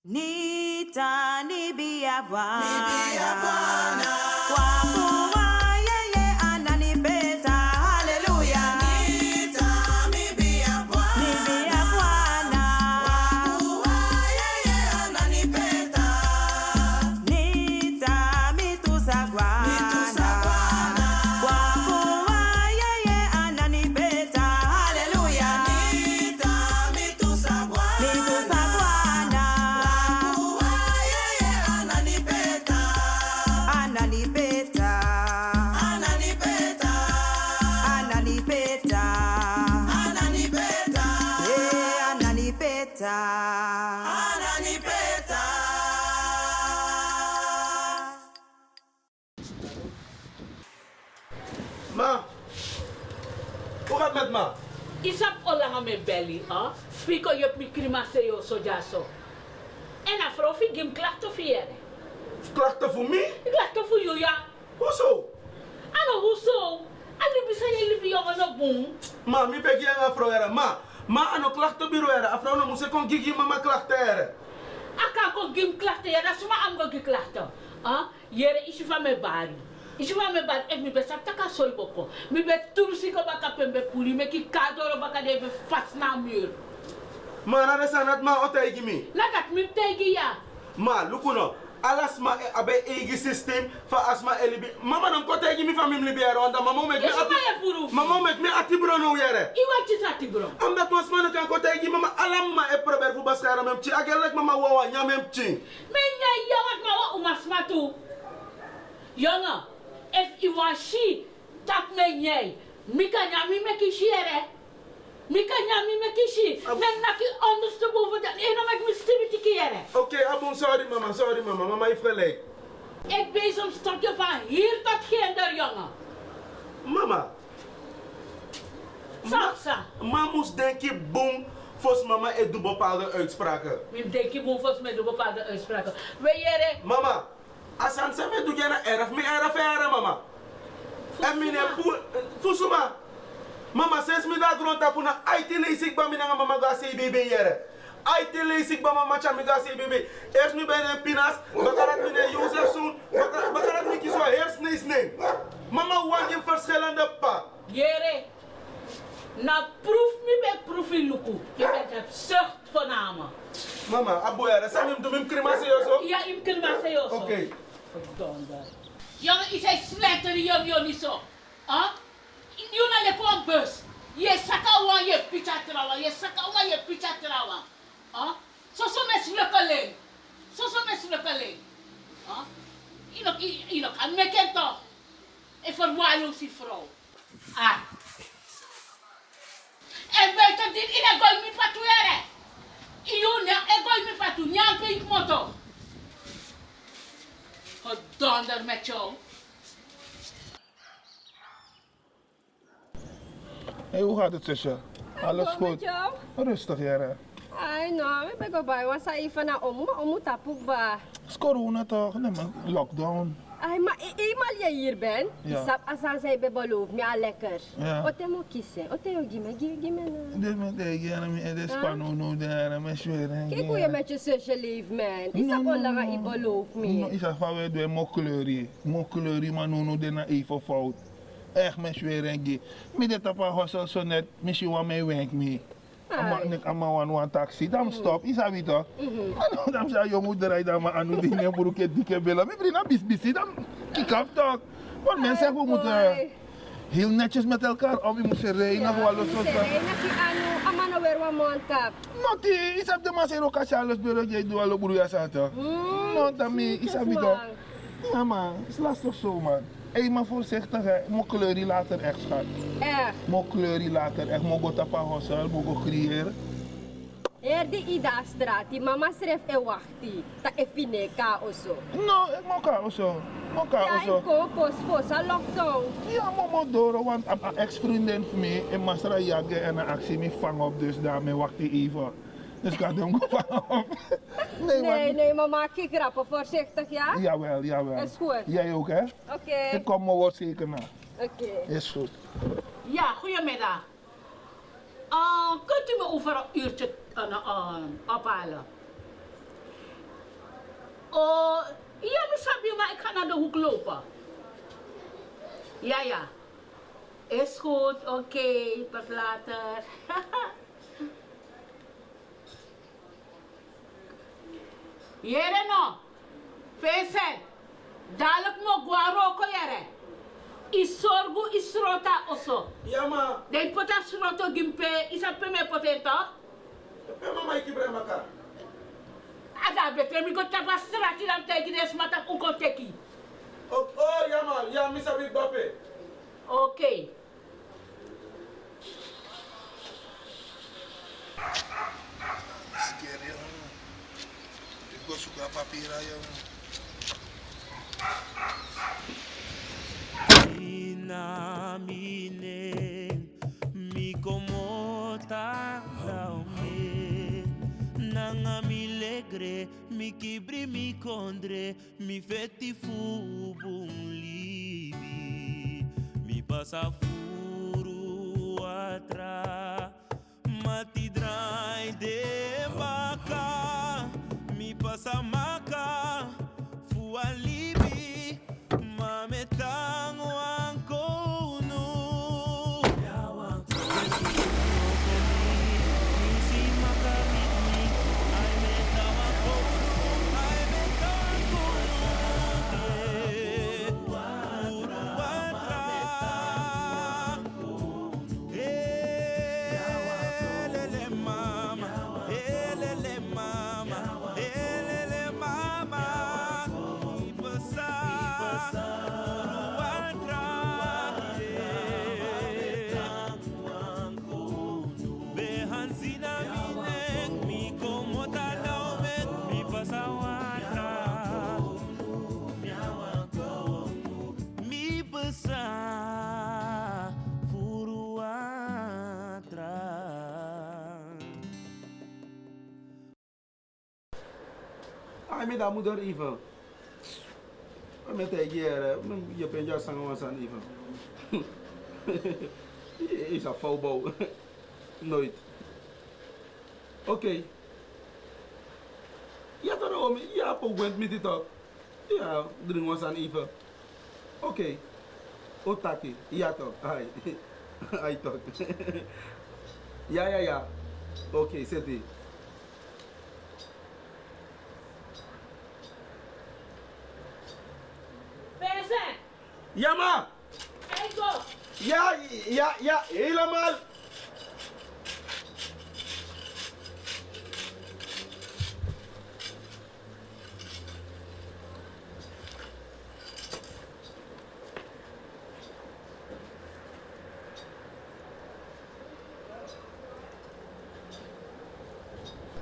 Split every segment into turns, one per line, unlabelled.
Nita nibia bwana
Kwa
kuwa yeye ananipenda. Haleluya.
Nita nibia bwana
Nibia bwana
Kwa yeye ananipenda
Nita mitusa bwana kwa kuwa yeye ananipenda. Haleluya.
Nita mitusa bwana
Mitusa bwana
Kwa yeye ananipenda
ananipenda
Ananipenda
ananipenda
Ananipenda
ananipenda.
Ananipenda
Ma, hoe gaat het met ma?
Isap olang me belly, ah? Piko yop mi krimase yo so jaso. En afrofi gim klachto fiere.
Klachten voor mij?
Klachto fu yo ya.
Hoezo?
Ano huso. Ali bisa ye libi yo no boom.
Ma, mi ben geen afro era. Ma ano klachtenbureau era. Afro no moest kon gigi mama klachten era.
Aka ko gim klachto ya, suma am go gi klachto. Ah? Yere isi fa me bari. Isi fa me bari ek mi be sakta ka soy boko. Mi be tursi ko baka pembe puli me ki kadoro baka de be fas na mur.
Ma, na de sanat ma otay gimi.
Nakat mi tegi ya.
Ma, lukuno. Alas ma abe egi system fa asma elibi. Mama nam kotay gimi fa mim libero onda mama met me
Yes, ma ye furu.
Mama met me atibro no yere.
Iwa chisati bro.
Am dat was man kan kotay gimi mama alam ma e prober fu baskara mem chi agelek mama wawa nyamem chi.
Menya yawat mawa umasmatu. Jongen, if you want she, tak me jij. Mika nyami me kishiere. Mika nyami me kishi. Men naki ondersteboven dan eno met me stibiti kiere.
Oké, abon sorry mama. Mama heeft gelijk.
Ik ben zo'n stokje van hier tot ginder, jongen.
Mama.
Saksa.
Ma moest denken, boom, volgens mama het doet bepaalde uitspraken.
Wie denk je volgens mij de bepaalde uitspraken. We jere.
Mama, als aan ze doet jij erf, me erf, mama. En meneer Poel, Fusuma. Mama, sinds me daar grond heb, na IT lees ik bij mijn mama ga CBB jere. IT lees ik bij mama cha me ga CBB. Eerst nu bij een pinas, bakarat meneer Jozef Zoon, bakarat me kies wat hersens neem. Mama, want je verschillende pa.
Jere. Na proef me bij proefie luku. Je bent een zucht van namen.
Mama, aboyara, sam hem doen crematie of zo?
Ja, im kan maar zeggen zo.
Oké.
Verdomme. Jongen, is hij slechter jongen niet zo? Ah? Je naar je kwam bus. Je saka wan je pizza trouwen. Je saka wan je pizza trouwen. Ah? Zo mes lukkeling. Zo mes lukkeling. Ah? Inok, aan me kent toch? En verwaarloos die vrouw. Ah. En weet je dit in een gooi me patuere. Ione, en gooi me patu. Nyampe ik moto. Gedonder met jou.
Hey, hoe gaat het, zusje? Alles
Hallo,
goed?
met jou?
Rustig, Jere.
Ay, no, ik ben go bij was even naar omu, maar omu tapuk ba.
Het is corona toch? Nee, maar lockdown.
Ay, maar eenmaal je hier bent,
Ja.
isap asan zij be beloof me al lekker.
Ja.
Ote mo kiezen, ote yo gimme na.
Dit met deze, en de Spanono daar, met zweren.
Kijk hoe je met je zusje leeft, man. Isap
No,
onlange i beloof
No,
me.
ik zeg van we doen mokleurie, maar nu doen even fout. Echt met zweren. Met dit op een hossel zo net, misschien wel mijn wenk mee. Amma een taxi, dan stop, is dat toch? Dan zei je moet rijden, maar aan die dingen voor ik dikke bellen. Mijn vrienden bis, dan kijk af toch. Want mensen zeggen we moeten heel netjes met elkaar om, we moeten rijden of alles zo.
Nee, naki anu, amano weer wat mondkap.
Noti, is op de masero kachalos bureau, jij doet alle broeia zaten. No, daarmee, is dat toch? Ja man, is lastig zo man. Hé, maar voorzichtig hè, mijn kleurie later echt schat.
Echt?
Mijn kleurie later echt, mogen tapa hossel, mogen creëren.
Hier die ida strati, mama schreef e wachti, ta e fine ka oso.
No, ik moka oso. Moka
Ja,
oso.
ik kom pos, a lockdown.
Ja, mama Doro, want een ex-vriendin van mij in Masra Jagge en een actie me vang op, dus daarmee wacht ik even. Dus ik had hem gevangen op.
Nee, mama, kijk rappen, voorzichtig, ja?
Jawel.
Is goed.
Jij ook, hè?
Oké.
Ik kom mijn woord zeker na.
Oké.
Is goed.
Ja, goedemiddag. Kunt u me over een uurtje ophalen? ga naar de hoek lopen. Ja, ja. Is goed, oké, tot later. Jere no, Vincent, dadelijk mo guaroko jere. Isorgu isrota oso.
Ja, ma.
Den pota sroto gimpe, isa peme potento.
Mama, ik heb elkaar.
Ada beter mi go tapa strati dan teki des mata uko teki.
Oh, ja, ma. Ja, misa Big Bappe.
Oké.
Scary, jongen. Ik ga zoeken naar papieren, jongen.
Ina mine mi komota laume nanga mi legre mi kibri mi kondre mi feti fu bun libi mi pasa furu atra mati drai de baka mi pasa maka fu alibi mame tango anko no si makabitni ay me tawa ko ay me tango elele mama
Ai, me dá mudar, Ivan. Mas até hier, je bent juist aan ons aan, Ivan. Is een foutbal. Nooit. Oké. Ja, daarom. Ja, pogwent met dit ook. Ja, dring ons aan, Ivan. Oké. Otaki. Ja, toch. Hai. Hai, toch. Ja. Oké, zet die.
Vincent,
Ja, ma!
Ego.
Ja, helemaal.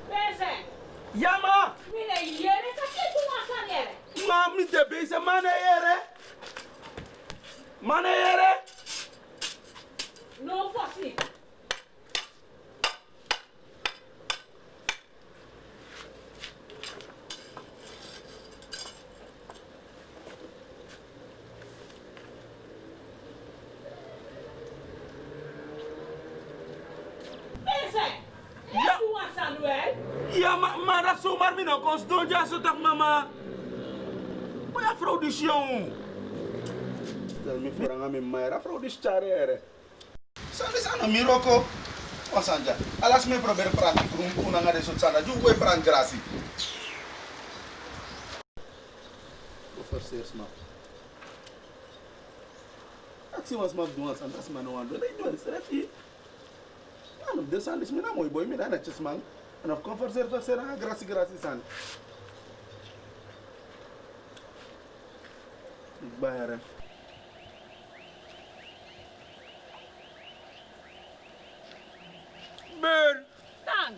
Vincent,
Ja, ma!
mine jere kasi tumasan jere.
Ma, niet de bezig, manejere. Manejere.
No fosi. Vincent,
Ja.
tumasan wel.
Ja, maar dat zomaar mijn kost doen, ja, zo toch, mama. Maar ja, vrouw, die jong. Dat is mijn vrouw, mijn mère, vrouw, die charere. Zo is aan een miracle. Osanja, alas me probeer praten, kuna ngade so tsana, ju we pran grasi. Officers ma. Aksi was ma doen san das man wan do. Nee, doen serefi. Ja, no desan dis mina moy boy mina na chesman. En of converser na grasi san. Bayare.
Beur,
Dank.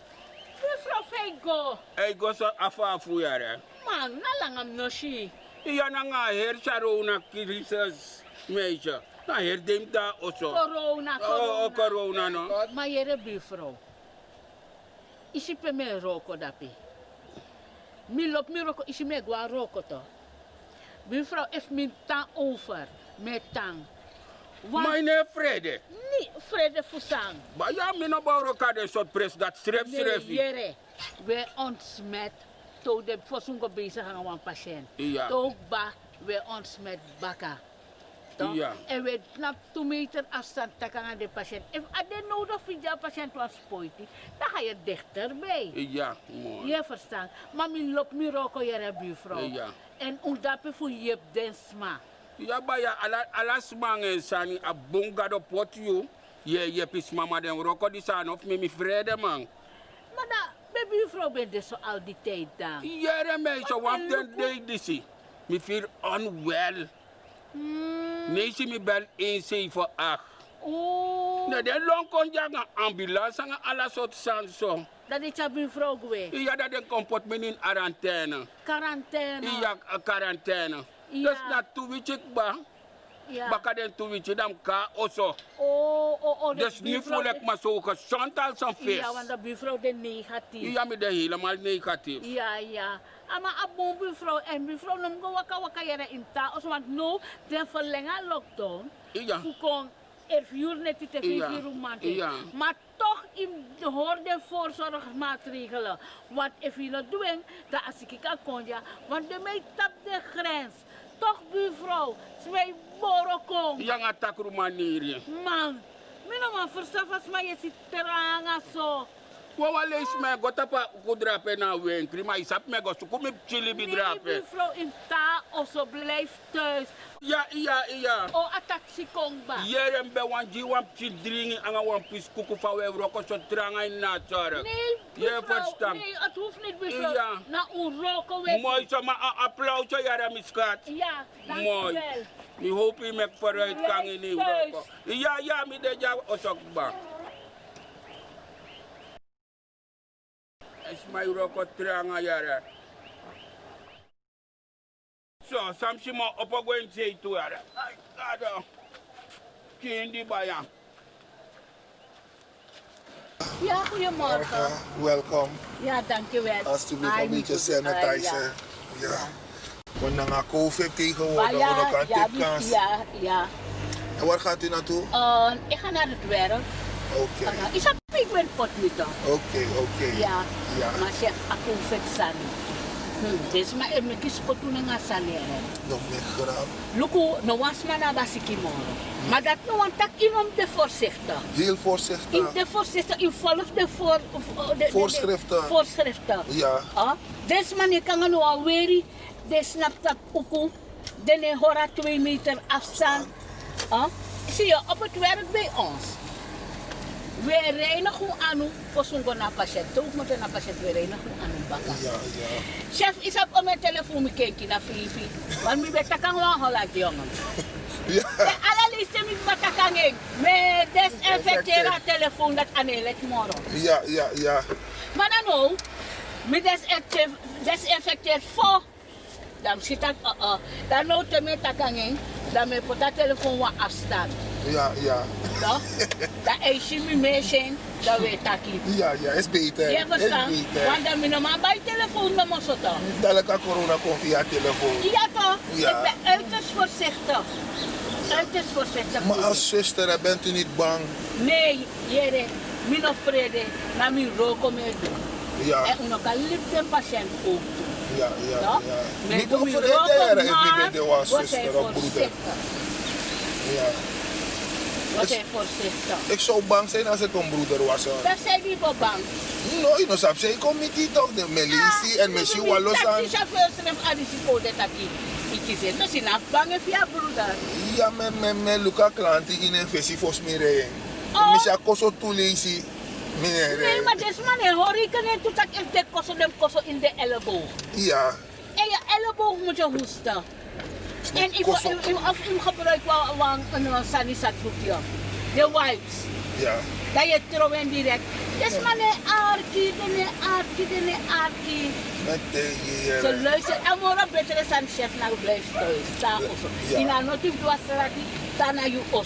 Mevrouw Feigo.
ay goso afafu yare.
Man, nalangam no shi.
Iya na nga her charona kirisas meisje. Na her dem da oso.
Corona.
Oh, corona no.
Maar jere buurvrouw. Isi pe me roko dapi. Mi lop mi roko isi me gwa roko to. Buurvrouw heeft mijn tang over. Met tang.
Meine Frede.
Niet vrede fusang.
Ba ja mina baro kade sot pres dat strep
Nee,
strefi.
jere. We ontsmet. To de fosungo bezig aan een patiënt.
Ja.
To ba we ons met bakken. Toch?
Ja.
En we na 2 meter afstand takken aan de patiënt. Als je nodig vindt dat de patiënt was spoitie, dan ga je dichterbij.
Ja, mooi.
Je verstaat. Maar mijn loopt mijn roko je buurvrouw.
Ja.
En omdat je voor je densma.
Ja, maar ja, alas mangen sani a bonga do pot you. Je pis mama den roko di san of me vrede man.
Maar dat, de buurvrouw bent dus zo al die tijd dan.
Jere meisje, want den deed disi. Me feel unwell. Nee, ze me bel 178.
Oeh.
Nee, de long kon jagen ambulance en alles soort san zo.
Dat is je buurvrouw geweest.
Ja, dat den kompot me in quarantaine.
Quarantaine.
Ja, quarantaine.
Ja.
Dus na 2 weken ba.
Ja.
Baka den 2 weken dan ka oso.
Oh. de
Dus nu
buurvrouw
voel ik me zo gezond als een vis.
Ja, want de buurvrouw is negatief.
Ja, me de helemaal negatief.
Ja. Maar een buurvrouw en buurvrouw noem go waka jere in taal. Want nu, de verlengen lockdown.
Ja.
Hoe kon er 4 net te 4 maanden.
Ja.
Maar toch hoor de voorzorgsmaatregelen. Want als je dat doet, dan als ik kan kon ja. Want de mij tap de grens. Toch buurvrouw, twee borokong.
Ja, nga takru manier.
Man, mijn man verstaan als maar je zit teranga zo.
Wawa lees me go tapa kudrape na winkri, maar isap me go suku me chili
Nee,
bidrape.
buurvrouw in taal of zo blijft thuis.
Ja.
Oh, a taxi kongba.
Yeren be wan ji wan children anga wan pis kuku fa we roko so tranga in na chara.
Nee,
Je
buurvrouw,
verstaan.
nee, het hoeft niet buurvrouw.
Ja.
Na een roken weg.
Mooi zo, maar applaus zo jara miskat.
Ja,
Mooi.
dankjewel.
Mi hoop je mek vooruit kan in die
Blijf
roko. Ja, mi de ja osok ba. Es my roko tranga jara. So, samsi mo opo gwen say to jara. Ay, gado. Kindi bayan.
Ja, goedemorgen.
Welkom.
Ja, dankjewel.
Alsjeblieft een beetje sanitizer. Ja. Want dan gaat COVID tegenwoordig,
ja,
want dan kan
ja,
dit kans.
ja.
En waar gaat u naartoe?
Ik ga naar het werk.
Oké.
Ik heb pigment pot met dan.
Oké.
Ja.
Ja.
Maar chef, ik hoef het zijn. Dus maar ik kies pot toen een salere.
Nog meer grap.
Luku, no was maar naar basiki moro. Maar dat no want tak inom de voorzichtig.
Heel voorzichtig.
In de voorzichtig, in volg de
Voorschriften.
Voorschriften.
Ja.
Dus man, ik kan nu alweer, de snapt dat ook. De hora 2 meter afstand. Zie je, op het werk bij ons. We reinigen aan voor zo'n patiënt. Ook met een patiënt, we reinigen aan bakken.
Ja.
Chef, is op mijn telefoon me kijken naar Fifi. Want mi beta kan wel houden, jongen.
Ja.
De allerliefste mi beta kan ik. Me desinfecteren de telefoon dat aan het morgen.
Ja.
Maar dan ook, me desinfecteer voor. Dan zit dat, dan nou te met dat kan ik. Dan me pot dat telefoon wat afstand.
Ja.
Toch? Dat is je me meesje, dat weet ik.
Ja, is beter.
Je verstaan?
Is beter.
Want dan ben je maar bij telefoon dan moet je toch?
Dadelijk kan corona komen via telefoon.
Ja toch?
Ja.
Ik ben uiterst voorzichtig. Uiterst voorzichtig.
Maar als zuster, bent u niet bang?
Nee, jere, min of vrede, na mi roko me doen.
Ja.
En uno kan liefde een patiënt ook.
Ja.
Met
Niet
mi
over
roko,
het ik
maar
ben de was
was hij
zuster of broeder.
voorzichtig.
Ja.
Was hij voorzichtig.
Ik zou bang zijn als ik een broeder was. Hoor.
Dat zijn die wel bang.
No, no sap say kom niet toch de Melisi en Messi Walosan.
Dat is chauffeur schreef aan die code dat ik kies. Dat is een afbangen via broeder.
Ja, me Luca klanti in een visie voor smeren. Messi koso toelezi.
Nee, maar deze man hoor ik niet toe dat ik de koso in de elleboog.
Ja.
En je elleboog moet je hoesten. En ik gebruik wel een sanitatoekje. De wipes.
Ja.
Dat je trouwen direct. Dus man aarki.
Met de
Ze luisteren. En morgen beter is aan chef naar blijft thuis. Daar ook. In een notief was er daar naar je ook.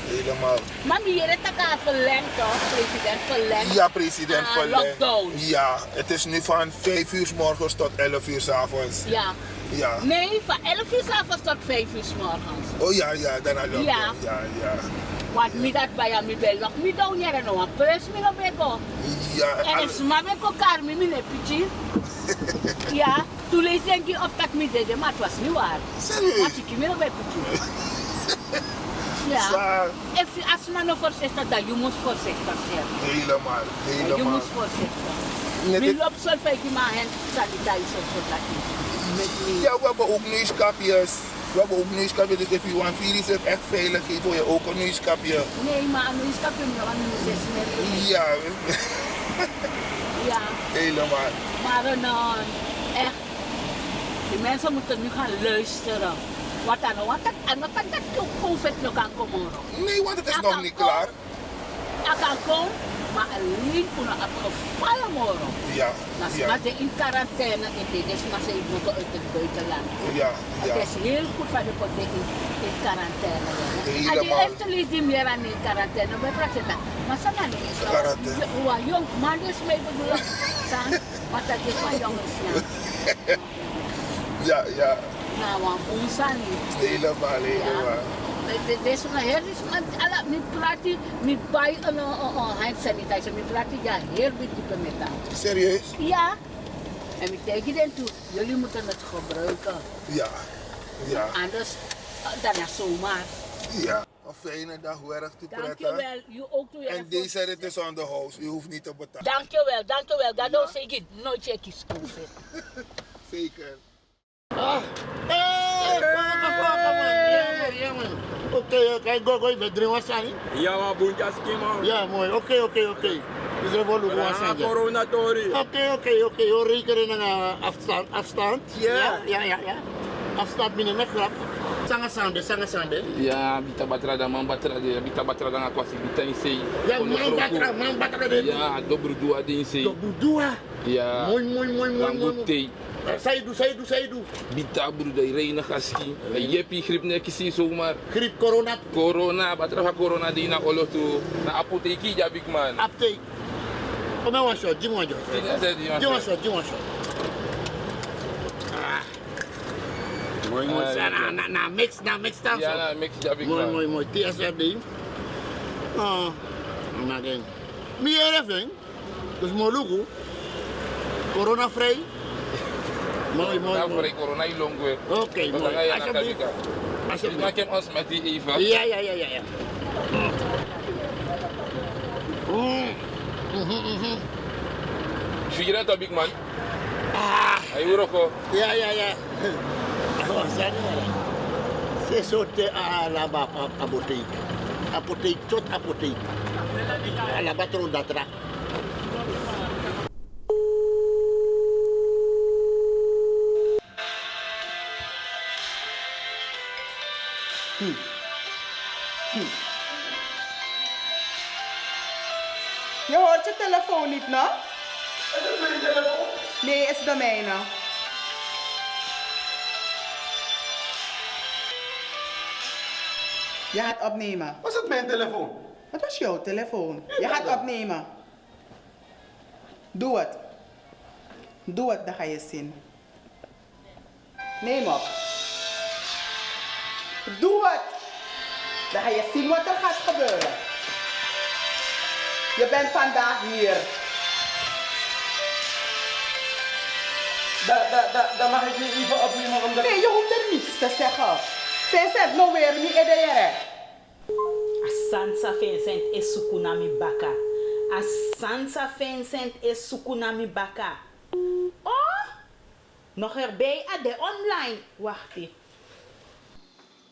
Helemaal.
Maar hier is het verlengd toch? President verlengd.
Ja, president verlengd.
Lockdown.
Ja, het is nu van 5 uur 's morgens tot 11 uur 's avonds.
Ja.
Ja.
Nee, van 11 uur 's avonds tot 5 uur 's morgens.
Oh ja, daarna lockdown.
Ja.
Ja.
Want mi dat bij mi belok, mi down hier no een pres mi no bego.
Ja,
En is maar met elkaar mi ne pichi. Ja, toen lees denk je of dat mi deed, maar het was niet waar.
serieus?
Want ik mi no bij pichi. Ja.
Sa-
Als man no voorzichtig, dan je moet voorzichtig zijn.
Helemaal,
Je
helemaal.
moet voorzichtig.
Net
Mi
dit-
loopt zo veel maar hand sanitizer voor dat met mi.
Ja, we hebben ook neuskapjes. We hebben ook neuskapjes, dus if je want virus is echt veilig, geef je ook een neuskapje.
Nee, maar nu is dat nog een nieuw met.
Ja,
Ja.
helemaal.
Maar echt, die mensen moeten nu gaan luisteren. Wat dan? Wat dat COVID nog kan komen.
Nee, want het is nog niet klaar.
Dat kan komen, maar alleen kunnen opgevallen worden.
Ja,
Dat is
ja,
maar de in quarantaine in dit is maar ze moeten uit het buitenland.
ja, ja.
Het is heel goed van de pot in quarantaine. En die
Helemaal.
heeft lees die meer aan in quarantaine. Maar ze gaan niet zo.
Quarantaine.
Hoe jong man is mee bedoeld. Maar dat is maar jongens.
Ja, ja,
Nou, want ons aan niet.
helemaal, helemaal.
Deze man is niet praat niet bij een hand sanitizer. Niet praat ja heel beetje met dat.
Serieus?
Ja. En ik tegen hen toe, jullie moeten het gebruiken.
Ja, ja,
Anders dan zomaar.
ja. Een fijne dag, werk te prettig.
Dankjewel. U ook toe.
En deze rit is on the house, u hoeft niet te betalen.
Dankjewel, dankjewel. Dat don't zeg ik nooit check is COVID.
Zeker.
Oké, go, met 3 wasani.
Ja, maar bunjaski man.
Ja, mooi. Oké. Dus er wordt ook wasani.
Corona tori.
Oké. Je rekenen naar afstand. Ja. Afstand binnen met grap. Sanga sande.
Ja, bita batrada, man batrada, bita batrada nga kwasi, bita insei.
Ja, man batra de.
Ja, dobro dua de insei.
Dobu dua.
Ja,
Mooi.
rambutei.
Saidu.
Bita bruda, reina gaski. Yepi grip ne kisi zomaar.
Griep corona.
Corona, batrava corona di na olotu. Na apoteki ja big man.
Uptake. Come on, shot. Give one shot. Give one shot. Mooi. Na mix dan.
Ja, na mix ja big man.
Mooi. TSR ding. Again. Mi even. Dus molugu. Corona vrij. Mooi.
Na vrij corona ilongwe.
Oké, mooi. Alsjeblieft.
Ik maak hem ons met die Eva.
Ja.
Vier dat big man. Hij hoor ook.
Ja. C'est sauté à là-bas, apotheek, tot apotheek. À la batterie d'atra.
Je hoort je telefoon niet, no?
Is het mijn telefoon?
Nee, is de mijne. Je gaat opnemen.
Was het mijn telefoon?
Het was jouw telefoon. Je gaat opnemen. Doe het. Doe het, dan ga je zien. Neem op. Doe het. Dan ga je zien wat er gaat gebeuren. Je bent vandaag hier.
Dan mag ik niet even opnemen omdat...
Nee, je hoeft er niets te zeggen. Vincent, nou weer niet ederen.
Asansa Vincent is sukunami baka. Asansa Vincent is sukunami baka. Oh, nog erbij aan de online. Wacht even.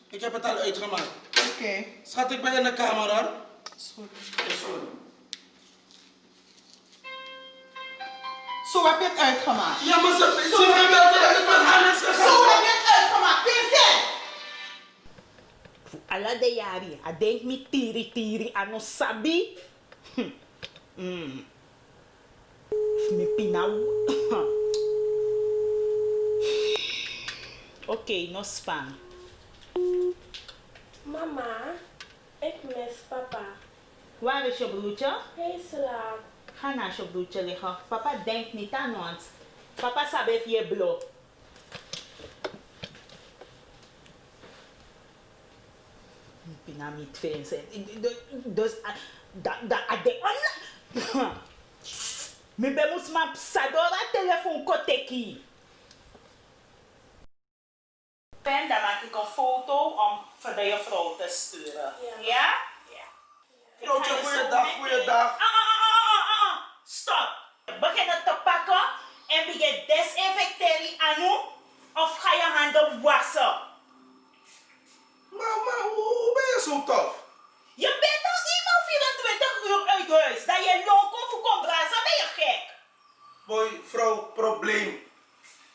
Ik heb het al uitgemaakt.
Oké.
Schat, ik ben in de kamer hoor.
Is goed.
Is goed.
Zo heb je het uitgemaakt.
Ja, maar ze hebben het van alles gezegd.
Zo heb je het uitgemaakt, Vincent.
Alla de jari, a denk mi tiri, ano sabi. Mi pinau. Oké, no spam.
Mama, ik mis papa.
Waar is je broertje?
Hij slaapt.
Ga naast je broertje liggen. Papa denkt niet aan ons. Papa sabe je blok. Pinamit Vincent. Dus, dat de online. Me ben moest maar sadora telefoon koteki. En dan maak ik een foto om voor de juffrouw te sturen. Ja? Ja.
Vrouwtje, goeiedag.
Stop. Begin het te pakken en begin desinfecteren aan u of ga je handen wassen?
Maar hoe ben je zo tof?
Je bent al iemand 24 uur uit huis. Dat je lonko voor komt razen, ben je gek?
Boy, vrouw, probleem.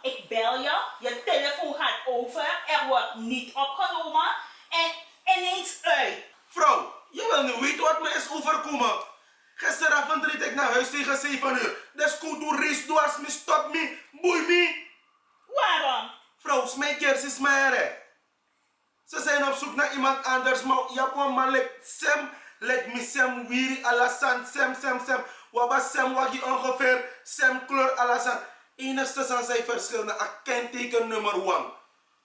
Ik bel je telefoon gaat over, er wordt niet opgenomen en ineens uit.
Vrouw, je wil nu weten wat me is overkomen. Gisteravond reed ik naar huis tegen 7 uur. De scooter race dwars me, stop me, boei me.
Waarom?
Vrouw, smijt kersis maar. Ze zijn op zoek naar iemand anders, maar Japan man let me sem wiri alasan, sem. Waba sem wagi ongeveer, sem kleur alasan. Enigste zijn zij verschil naar kenteken nummer 1.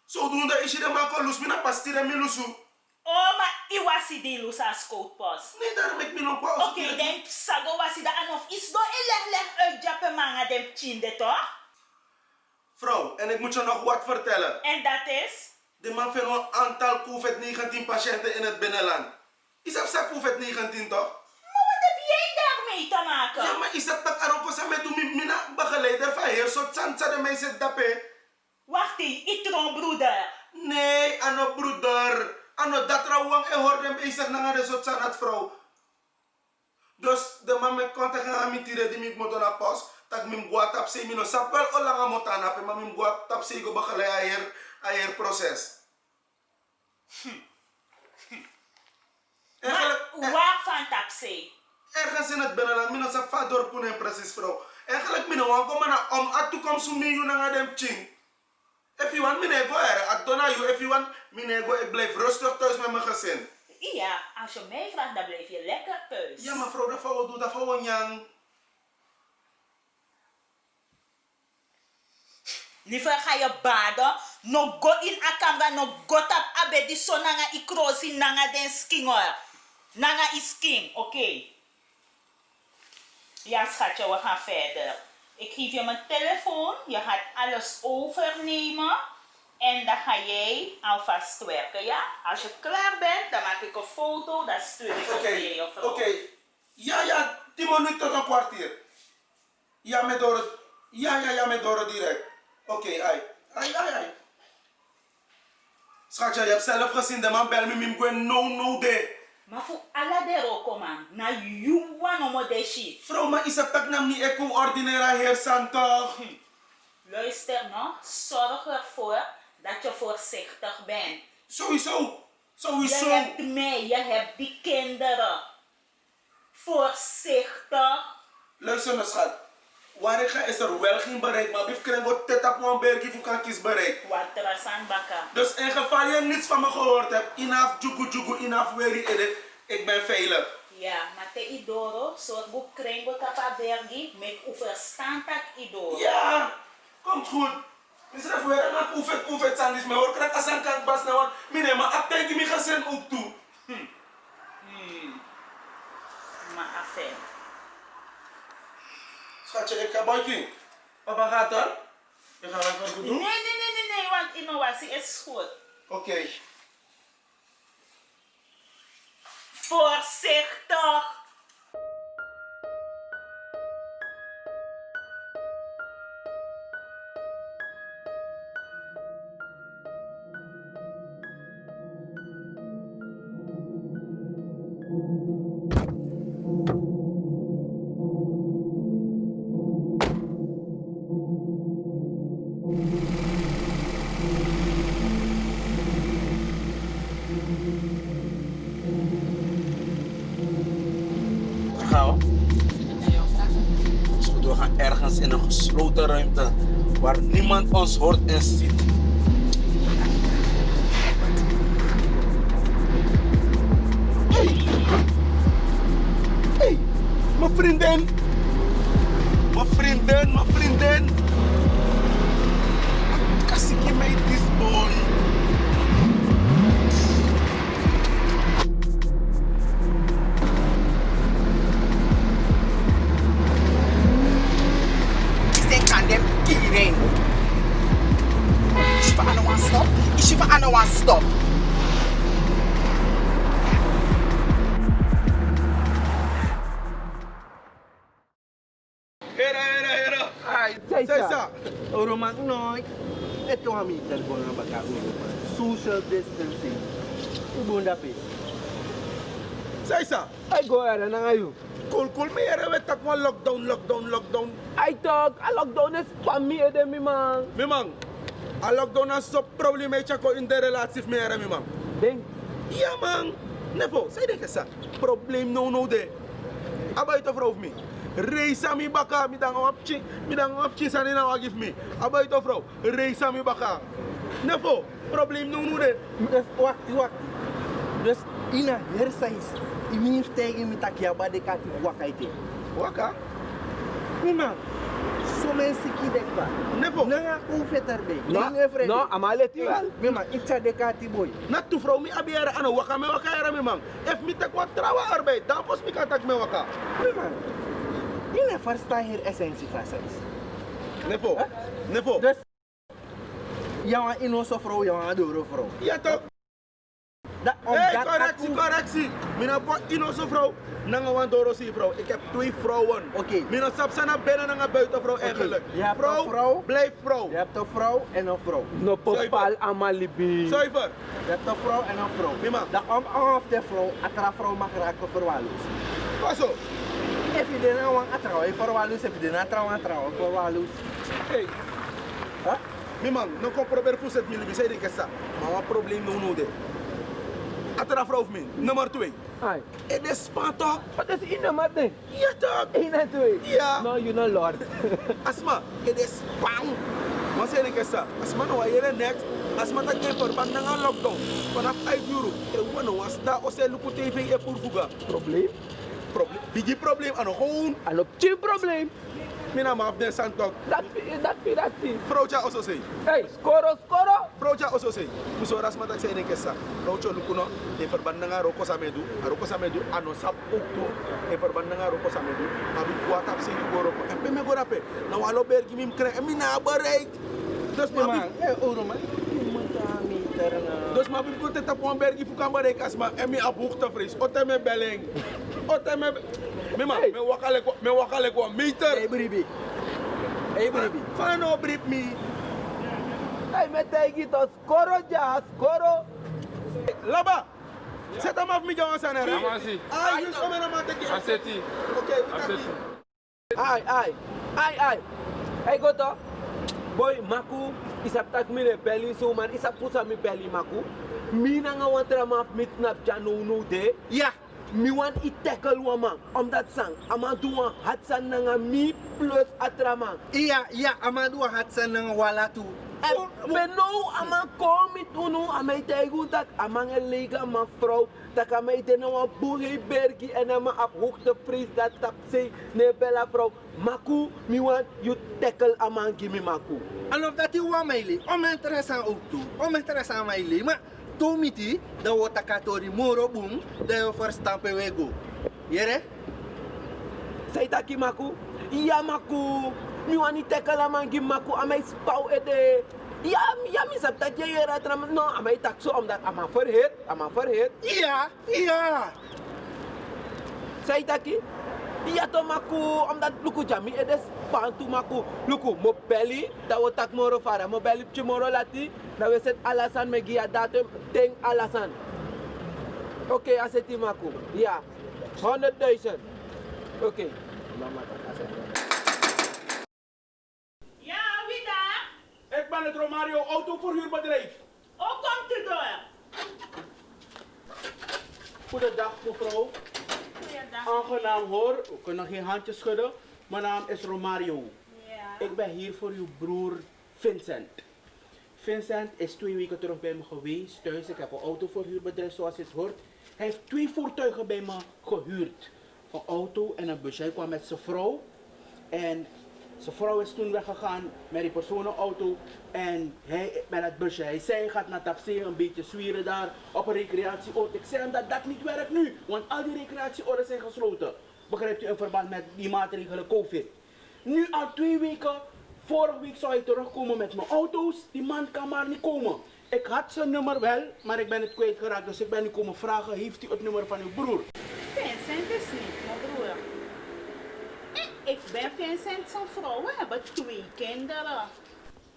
Zodoende is je de man kon loes, mina pastire mi loesu.
Oh, maar ik was die loes als coatpas.
Nee, daarom ik me nog pas.
Oké, dan sago was die daar of is door een leg uit Japan manga dem chinde toch?
Vrouw, en ik moet je nog wat vertellen.
En dat is?
De man vindt een aantal COVID-19 patiënten in het binnenland. Is dat COVID-19 toch?
Maar wat heb jij daarmee te maken?
Ja, maar is dat toch erop samen met mina begeleider van hier soort zandza de mij zit dappen?
Wacht eens, ik trouw broeder.
Nee, ano broeder. Ano dat rawang en hoor hem bezig naar de soort zanat vrouw. Dus de man met contact gaan met die die moet naar pas. Dat mijn guat op se mino sap wel olanga motana pe maar mijn guat op se go begeleid hier proces.
Waarvan tapse?
Ergens in het binnenland, mina sa vador punen precies vrouw. Eigenlijk mina wan kom na om at toekomst om nu naar dem ching. If you want mina go er, at dona you if you want mina go ik blijf rustig thuis met mijn gezin.
Ja, als je mij vraagt, dan blijf je lekker thuis.
Ja, maar vrouw, dat vrouw doet dat vrouw nyang.
Liever ga je baden, no go in a camera, no go tap abe di so nanga i krosi nanga den skin hoor. Nanga is skin, oké. Ja schatje, we gaan verder. Ik geef je mijn telefoon, je gaat alles overnemen en dan ga jij alvast werken, ja? Als je klaar bent, dan maak ik een foto, dan stuur ik het naar je vrouw.
Oké. Ja, 10 minuten tot een kwartier. Ja, met door het. Ja, met door het direct. Oké, ai. Schatje, je hebt zelf gezien, de man bel me, mim gwen no de.
Maar voor alle de roko man, na you want de shit.
Vrouw, maar is het nam niet echt een ordinaire heersan toch?
Luister nou, zorg ervoor dat je voorzichtig bent.
Sowieso.
Je hebt mij, je hebt die kinderen. Voorzichtig.
Luister nou schat. Waar ik ga is er wel geen bereik, maar ik krijg wat tet op een bergje voor kan kies bereik.
Wat rasan baka.
Dus in geval je niets van me gehoord hebt, enough jugu, enough wery edit, ik ben veilig.
Ja, maar te idoro, soort boek krijg wat op een bergje, met overstand dat idoro.
Ja, komt goed. Misschien even weer een koefet zijn, dus me hoor krijg als een kant bas nou, want mine, maar ik denk me gezin ook toe.
Maar afijn.
Schatje, ik ga boykie. Papa gaat dan? Je gaat even goed doen?
Nee, want innovatie is goed.
Oké.
Voorzichtig.
We gaan ergens in een gesloten ruimte waar niemand ons hoort en ziet. Hey, mijn vriendin. Kassie, give me this boy.
for I know I stop.
Hera.
Ai,
Sai sa.
Oro mag nooit. Ito ang meter ko na magkakaroon. Social distancing. Ibunda pe.
Sai sa.
Ay, go era na ngayon.
Cool, me era wet tak mo lockdown.
Ay, tog, a lockdown is pami ede mi mang.
Mi mang. A lockdown na so problema ko in de relatie me era mi mang.
Ding.
Ja man. Nepo, sai de kesa. Probleem no de. Aba ito vrouw me. Reisa mi baka, mi dang opchi sani na give me. Aba ito vrouw. Reisa mi baka. Nepo, probleem no de.
Wacht. Dus ina hersais. Imi stegi mi takia ba de kati waka ite.
Waka?
Mima. Somen siki dekba.
Nepo.
Nanga u feterbe.
No,
amaleti wel. Mima, itsa de kati boy.
Not to vrouw mi abiera ano waka me waka era mi mang. If mi tak wat trawa arbeid, dan pos mi katak me waka.
Mima. Ina versta hier essentie fasais.
Nepo. Nepo.
Dus ja, inoso vrouw, ja, duro vrouw.
Ja toch? Correctie. Mina po inoso vrouw, nanga wan doro si vrouw. Ik heb 2 vrouwen.
Oké.
Mina sap sana binnen nanga buitenvrouw eigenlijk.
Je hebt een vrouw,
blijf vrouw.
Je hebt een vrouw en een vrouw. No popal amalibi.
Zuiver.
Je hebt een vrouw en een vrouw.
Mima.
De of de vrouw, atra vrouw mag raken verwaarloosd.
Paso.
If je de nou aan trouwen, je verwaarloosd. If je de nou trouwen, verwaarloosd.
Hey.
Huh?
Mima, não comprober fuset milibi, sei de que sa. Maar wat probleem no de. Atra vrouw min. Nummer 2.
Ai.
Het is spanto.
Wat is in nummer 2?
Ja toch?
1 en 2.
Ja.
No, you know Lord.
Asma, het is spang. Maar sei de que sa. Asma no ayere next. Asma tak geen verband na lockdown. Vanaf 5 euro. E wano was da ose luku TV e pour fuga.
Probleem?
Bigi probleem ano gewoon.
Ano cheap probleem?
Mina ma afden santok.
Dat.
Vrouwtja also say.
Hey, skoro.
Vrouwtja also say. Muso rasma tak say de que sa. Vrouwtja luku no. E verband na roko samedu. Roko samedu ano sap okto. E verband na roko samedu. Abi kwa tap say goro ko. Empe me gora pe. Na walo bergi mim kre. Mina bereik. Dus ma Dus ma bim kote tap wan bergi fu kan bereik asma. Emi abuchta fris. Ote me beleng. Mima, me wakale ko meter.
Hey bribi.
Fano brip me.
Hey, me tegi to skoro.
Laba. Zet hem af met jou aan zijn herrie.
Amasi.
Ai, dus kom er maar te kijken.
Aseti.
Oké, we
Aseti.
Ai. Hey goto. Boy, maku isap tak mine belly so man isap pusa mi belly maku. Mina nga wantra maf mit snap no de. Ja. Mi want I tackle woman. Dat sang. Ama doa hatsan nga mi plus atraman.
Ja, ama doa hatsan nga wala tu.
Me no ama komit uno ama itaigu tak ama ngelega ma vrouw tak ama ite na wa buhe bergi en ama op hoogte vries dat tap say ne bella vrouw maku mi want you tackle ama give me maku.
Alof dat you wa maili. O me interessa ook tu. O me interessa maili. Ma tu miti da wota katori moro boom da yo first stampe wego. Yere?
Say taki maku. Iya maku. Mi wani tackle ama give maku ama spau ede. Ja, mi zap dat je hier uit no, ama tak zo omdat ama verhit.
Ja.
Say taki. Ja to maku omdat luku jami edes pantu maku. Luku mo belly da wotak moro fara. Mo belly chimoro lati. Da we set alasan megi ya datum ting alasan. Oké, aseti maku. Ja. 100,000. Oké. Mama tak aset.
Ja, wie daar?
Ik ben het Romario autoverhuurbedrijf.
Hoe komt u door?
Goedendag mevrouw.
Goeiedag.
Aangenaam hoor, we kunnen geen handjes schudden. Mijn naam is Romario.
Ja.
Ik ben hier voor uw broer Vincent. Vincent is 2 weken terug bij me geweest thuis. Ik heb een autoverhuurbedrijf zoals je het hoort. Hij heeft 2 voertuigen bij me gehuurd. Een auto en een bus. Hij kwam met zijn vrouw. En zijn vrouw is toen weggegaan met die personenauto. En hij met het busje. Hij zei hij gaat naar Tapsee een beetje zwieren daar op een recreatieoord. Ik zei hem dat dat niet werkt nu. Want al die recreatieoorden zijn gesloten. Begrijpt u, in verband met die maatregelen COVID. Nu al 2 weken. Vorige week zou hij terugkomen met mijn auto's. Die man kan maar niet komen. Ik had zijn nummer wel, maar ik ben het kwijtgeraakt. Dus ik ben nu komen vragen, heeft u het nummer van uw broer?
Vincent is niet mijn broer. Ik ben Vincent zijn vrouw. We hebben 2 kinderen.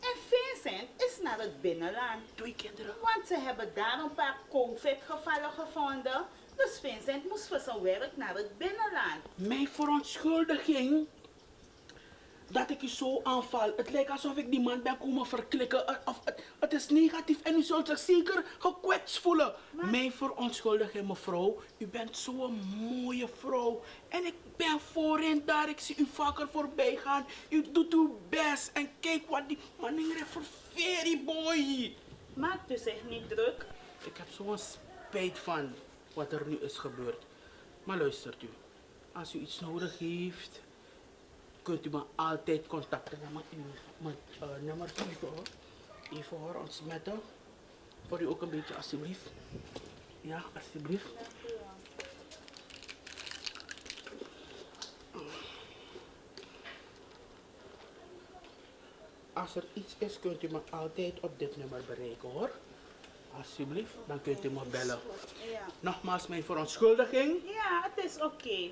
En Vincent is naar het binnenland.
2 kinderen?
Want ze hebben daar een paar COVID-gevallen gevonden. Dus Vincent moest voor zijn werk naar het binnenland.
Mijn verontschuldiging dat ik u zo aanval. Het lijkt alsof ik die man ben komen verklikken. Het is negatief en u zult zich zeker gekwetst voelen. Mijn verontschuldiging, mevrouw. U bent zo'n mooie vrouw. En ik ben voorin daar. Ik zie u vaker voorbij gaan. U doet uw best. En kijk wat die man is voor very boy.
Maakt u zich niet druk?
Ik heb zo'n spijt van wat er nu is gebeurd. Maar luistert u. Als u iets nodig heeft, kunt u me altijd contacten. Dan mag u mijn nummer geven hoor. Even hoor, ontsmetten. Voor u ook een beetje alsjeblieft. Ja, alsjeblieft. Als er iets is, kunt u me altijd op dit nummer bereiken hoor. Alsjeblieft, dan kunt u me bellen.
Ja.
Nogmaals mijn verontschuldiging.
Ja, het is oké.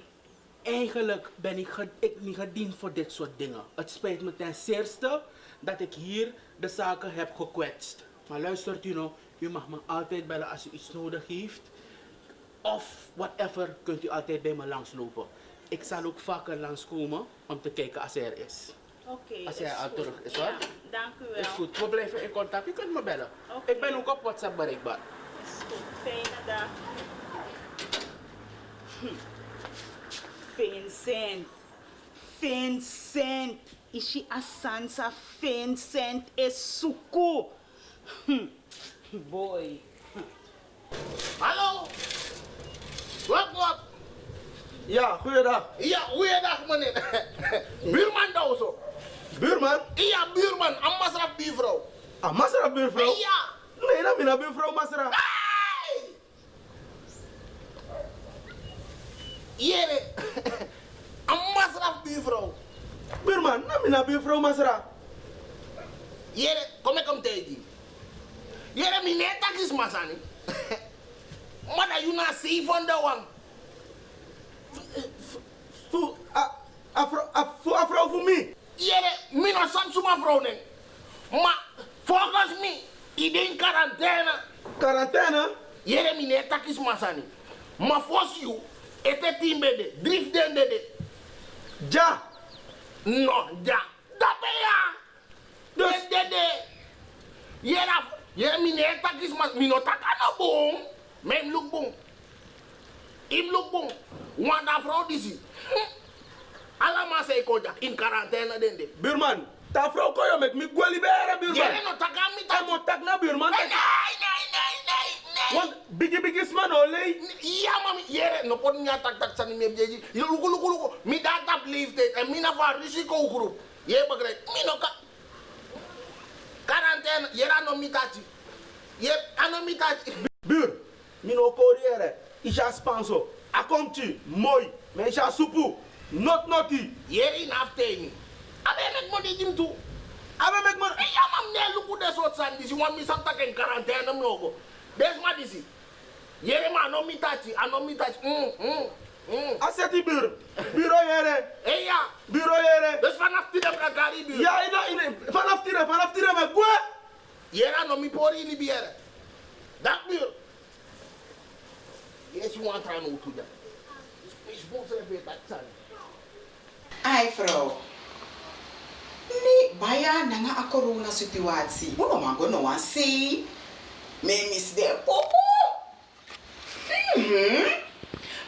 Eigenlijk ben ik niet gediend voor dit soort dingen. Het spijt me ten zeerste dat ik hier de zaken heb gekwetst. Maar luistert u nou, u mag me altijd bellen als u iets nodig heeft. Of whatever, kunt u altijd bij me langslopen. Ik zal ook vaker langskomen om te kijken als hij er is.
Oké,
Als hij al
goed.
terug is hoor.
Ja, dank u wel.
Is goed, we blijven in contact. U kunt me bellen.
Oké.
Ik ben ook op WhatsApp bereikbaar.
Is goed. Fijne dag. Vincent. Vincent. Ishi asansa Vincent is suku. Boy.
Hallo? Wat?
Ja, goeiedag.
Ja, goeiedag meneer. Buurman Douzo.
Buurman?
Ja, buurman. Amasraf buurvrouw.
Amasraf buurvrouw?
Ja.
Nee, dat is mijn buurvrouw Masraf.
Hey! Jere. Amasraf buurvrouw.
Buurman, dat is mijn buurvrouw Masraf.
Jere, kom ik om tegen. Jere, meneer takis masani. Maar dat je na 7 de wang.
Vrouw voor mij?
Jere, mijn Samsuma vrouw nee. Maar volgens mij, iedereen quarantaine.
Quarantaine?
Jere, meneer takis masani. Maar volgens jou, het team bede, drift den de.
Ja.
No, ja. Dat ben ja. Dus de. Jere, meneer takis masani. Mino takano boom. Mijn look boom. Im look boom. Want dat vrouw die zie. Allemaal zei ik in quarantaine den de.
Buurman, dat vrouw kon je met me go liberen, buurman.
Jere, no takam mi tak.
Hij moet tak naar buurman.
Nee.
Want biggie man olé.
Ja, mami, jere, no pot niet tak sani me bjeji. Je luku. Mi data leeftijd en mi na van risicogroep. Je begrijpt? Mi no quarantaine, jere no mi tati. Je ano mi tati.
Buur, mi no corriere. Isha spanso. A komt u, mooi. Maar isha soepu. Not naughty.
Jere in afteni. Abe mek mo di jim toe.
Abe mek mo.
Ja, mam ne luku de soort san disi wan mi sam tak in quarantaine mnogo. Des ma disi. Jere ma no mi tati, ano mi tati.
Aseti buur. Bureau jere.
Ja.
Bureau jere.
Dus vanaf tien kakari buur.
Ja, vanaf tien met goe.
Jere no mi pori libiere. Dat buur. Yes, you want to know to that. Ik moet er even dat zijn.
Ai vrouw. Nee, baya nanga a corona situatie. Uno mango no wan see. Me mis de popo.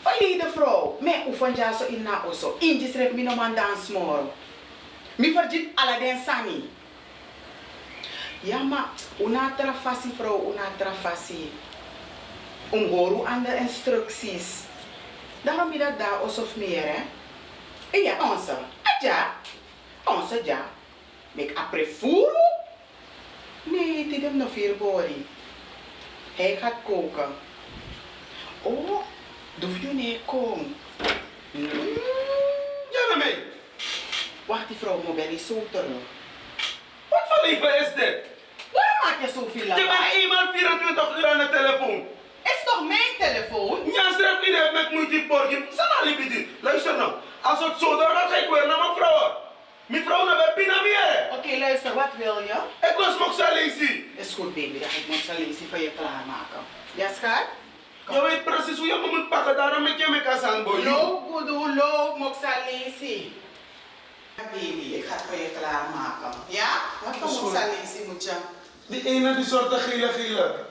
Valide vrouw. Me oefen ja so inna oso. Inji schrijf mi no man dans moro. Mi verjit ala den sani. Ja ma, una trafasi vrouw, una trafasi. Ungoru aan de instructies. Daarom je dat daar alsof meer, hè? En ja, onze ja. Mek aprefuru? Nee, dit hem nog veel bori. Hij gaat koken. Oh, doe je niet kom.
Ja, mee.
Wacht, die vrouw moet bij die zo terug.
Wat voor leven is dit?
Waarom maak je zoveel lawaai?
Je bent het zo, dan ga ik weer naar mijn vrouw. Mijn vrouw naar mijn pina meer.
Oké, luister, wat wil je?
Ik wil smoksalesi.
Is goed, baby, dan ga ik mozzarella voor je klaarmaken. Ja, schat?
Je weet precies hoe je me moet pakken, daarom met je met Kasango.
Loop, goed, loop, mozzarella. Baby, ik ga het voor je klaarmaken. Ja? Wat voor mozzarella moet je?
Die ene, die soort gele.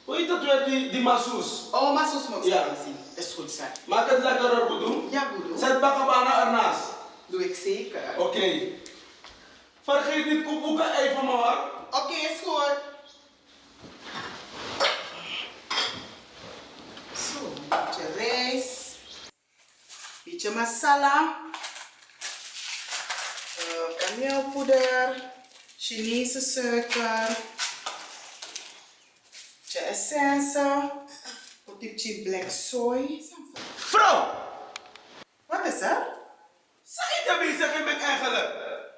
Hoe heet dat weer, die massoes?
Oh, massoes mozzarella. Is goed, schat.
Maak het lekkerder, Boedoe.
Ja, Boedoe.
Zet bakkenbanen ernaast.
Doe ik zeker.
Oké. Vergeet niet koekoeken ei van me hoor.
Oké, is goed. Zo, een beetje rijst. Beetje masala. Kaneelpoeder. Chinese suiker. Beetje essence. Een tipje black soy.
Vrouw!
Wat is er?
Zijn je bezig met eigenlijk?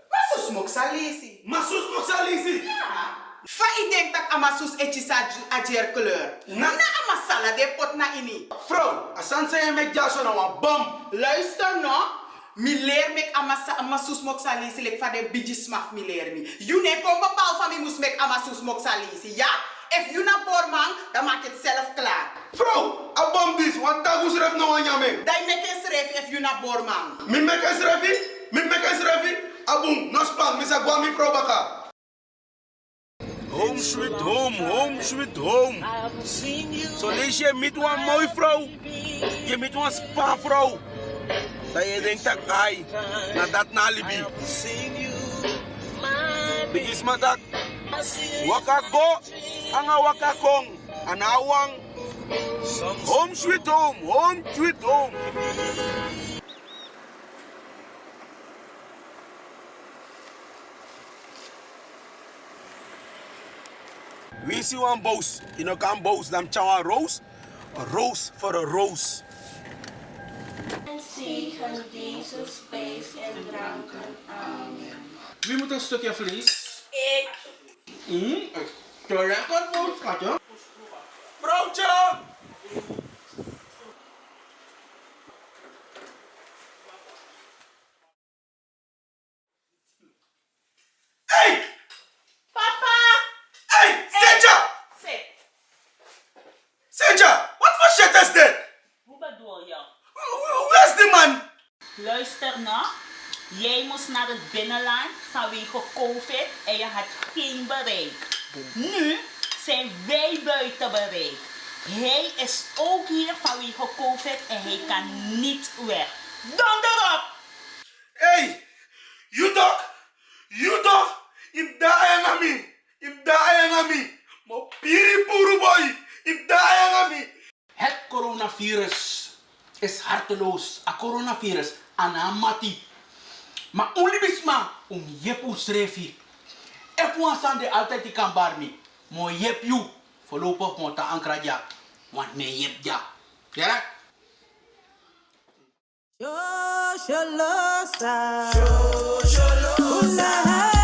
Massoes moxalesi.
Massoes moxalesi?
Ja. Fa ik denk dat amasus etjes ajer kleur. Na amasala de pot na ini.
Vrouw, asan zei je met jaso na wan bom.
Luister no. Mi leer mek amasus moxalesi lek van de bidjes smaf mi leer mi. You ne kom bepaal van mi moest mek amasus moxalesi, ja? If you na borman, dan maak je het zelf klaar.
Vrouw, a bom dis, want tagus ref no wan yame.
Dan mek je schrijf if you na borman.
Mi mek een schrijfi? Abum, no spam, mi sa gwa mi vrouw baka.
Home sweet home. Zo lees je met een mooie vrouw. Je met een spa-vrouw. Dat je denkt dat ai, dat na libi. Begis maar dat. Waka go, anga waka kong. Anawang. Home sweet home. Wie zie een boos? Je nou kan boos, dan tjouw een roos. Een roos voor een roos.
En zegen deze spijs en dranken. Amen.
Wie moet een stukje vlees?
Ik.
Te lekker voor, schatje.
Vrouwtje! Hey!
Papa!
Hey, Senja!
Sit.
Senja, wat voor shit is dit?
Hoe bedoel je?
Hoe is die man?
Luister nou. Jij moest naar het binnenland vanwege COVID en je had geen bereik. Nu zijn wij buiten bereik. Hij is ook hier vanwege COVID en hij kan niet weg. Donder op!
Hey, you dog, if daar aan me. Mo piri puru boy, if daar aan me.
Het coronavirus is harteloos. A coronavirus anamati. Maar onlibisma jepu srefi. F1 sande altijd die kan barmi. Mo jep you. Voorlopig moet ta ankraja. Want me jep ja. Ja?
Yo, sholosa. Sholosa.